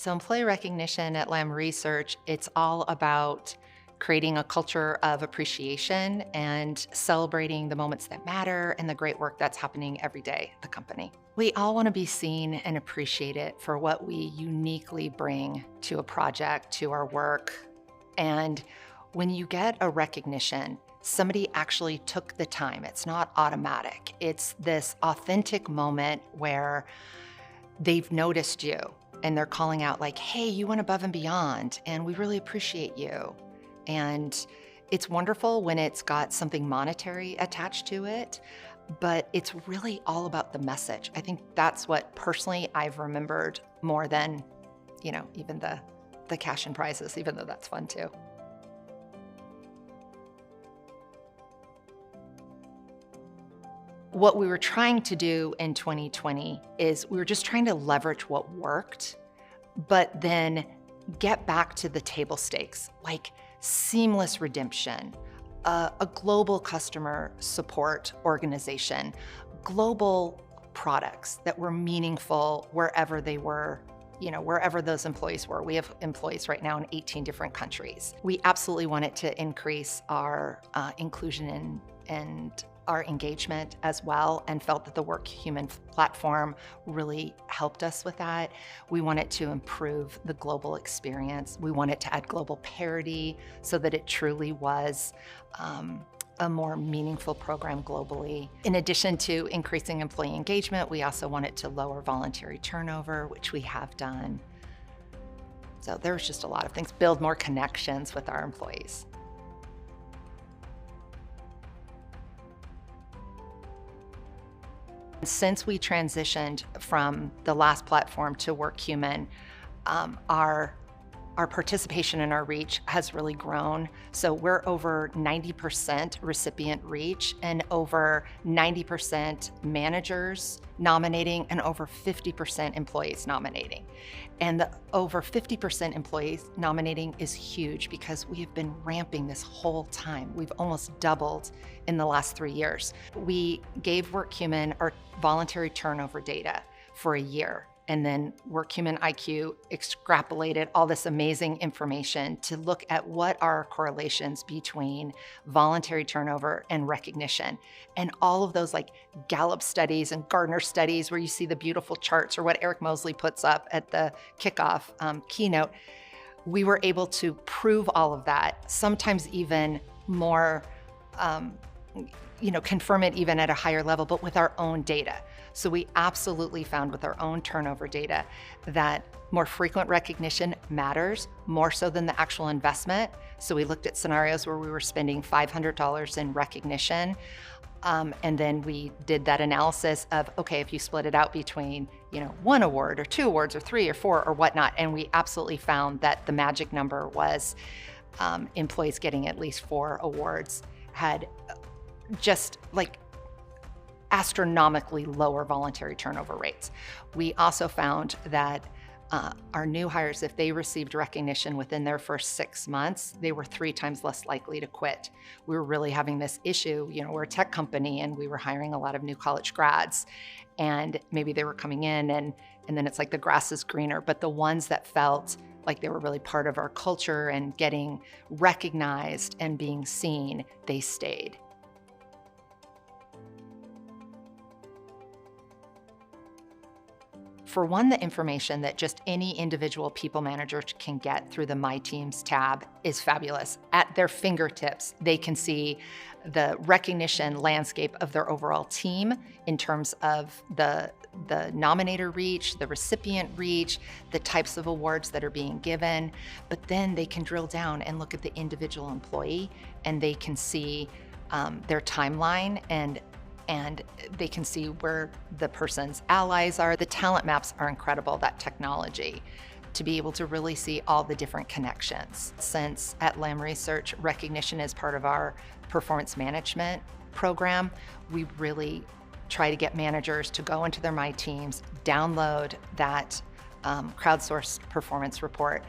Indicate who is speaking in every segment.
Speaker 1: So employee recognition at Lam Research, it's all about creating a culture of appreciation and celebrating the moments that matter and the great work that's happening every day at the company. We all want to be seen and appreciated for what we uniquely bring to a project, to our work. And when you get a recognition, somebody actually took the time. It's not automatic. It's this authentic moment where they've noticed you and they're calling out like, hey, you went above and beyond and we really appreciate you. And it's wonderful when it's got something monetary attached to it, but it's really all about the message. I think that's what personally I've remembered more than, even the cash and prizes, even though that's fun too. What we were trying to do in 2020 is we were just trying to leverage what worked, but then get back to the table stakes, like seamless redemption, a global customer support organization, global products that were meaningful wherever they were, wherever those employees were. We have employees right now in 18 different countries. We absolutely wanted to increase our inclusion and our engagement as well, and felt that the Workhuman platform really helped us with that. We wanted to improve the global experience. We wanted to add global parity so that it truly was a more meaningful program globally. In addition to increasing employee engagement, we also wanted to lower voluntary turnover, which we have done. So there's just a lot of things. Build more connections with our employees. Since we transitioned from the last platform to Workhuman, our participation and our reach has really grown. So we're over 90% recipient reach and over 90% managers nominating and over 50% employees nominating. And the over 50% employees nominating is huge because we have been ramping this whole time. We've almost doubled in the last 3 years. We gave Workhuman our voluntary turnover data for a year. And then WHiQ extrapolated all this amazing information to look at what are correlations between voluntary turnover and recognition. And all of those like Gallup studies and Gartner studies where you see the beautiful charts, or what Eric Mosley puts up at the kickoff keynote, we were able to prove all of that, sometimes even more, confirm it even at a higher level, but with our own data. So we absolutely found with our own turnover data that more frequent recognition matters more so than the actual investment. So we looked at scenarios where we were spending $500 in recognition. And then we did that analysis of, okay, if you split it out between, 1 award or 2 awards or 3 or 4 or whatnot. And we absolutely found that the magic number was employees getting at least 4 awards had just like astronomically lower voluntary turnover rates. We also found that our new hires, if they received recognition within their first 6 months, they were 3 times less likely to quit. We were really having this issue, we're a tech company and we were hiring a lot of new college grads, and maybe they were coming in and then it's like the grass is greener, but the ones that felt like they were really part of our culture and getting recognized and being seen, they stayed. For one, the information that just any individual people manager can get through the My Teams tab is fabulous. At their fingertips, they can see the recognition landscape of their overall team in terms of the nominator reach, the recipient reach, the types of awards that are being given. But then they can drill down and look at the individual employee, and they can see their timeline and they can see where the person's allies are. The talent maps are incredible, that technology, to be able to really see all the different connections. Since at Lam Research, recognition is part of our performance management program, we really try to get managers to go into their My Teams, download that crowdsourced performance report,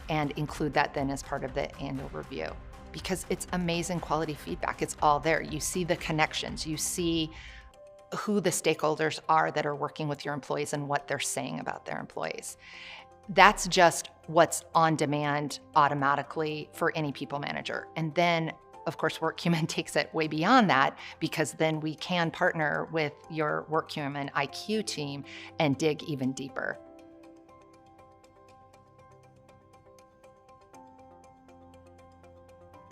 Speaker 1: and include that then as part of the annual review. Because it's amazing quality feedback. It's all there. You see the connections. You see who the stakeholders are that are working with your employees and what they're saying about their employees. That's just what's on demand automatically for any people manager. And then, of course, Workhuman takes it way beyond that, because then we can partner with your Workhuman IQ team and dig even deeper.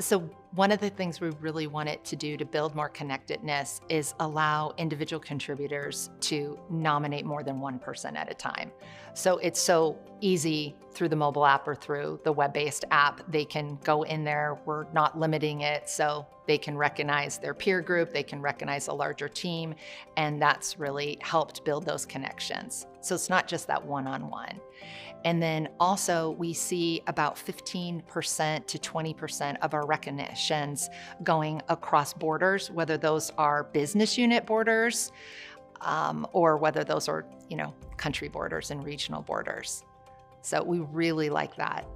Speaker 1: So one of the things we really wanted to do to build more connectedness is allow individual contributors to nominate more than one person at a time. So it's so easy through the mobile app or through the web-based app. They can go in there. We're not limiting it, so they can recognize their peer group, they can recognize a larger team, and that's really helped build those connections. So it's not just that one-on-one. And then also we see about 15% to 20% of our recognitions going across borders, whether those are business unit borders or whether those are, country borders and regional borders. So we really like that.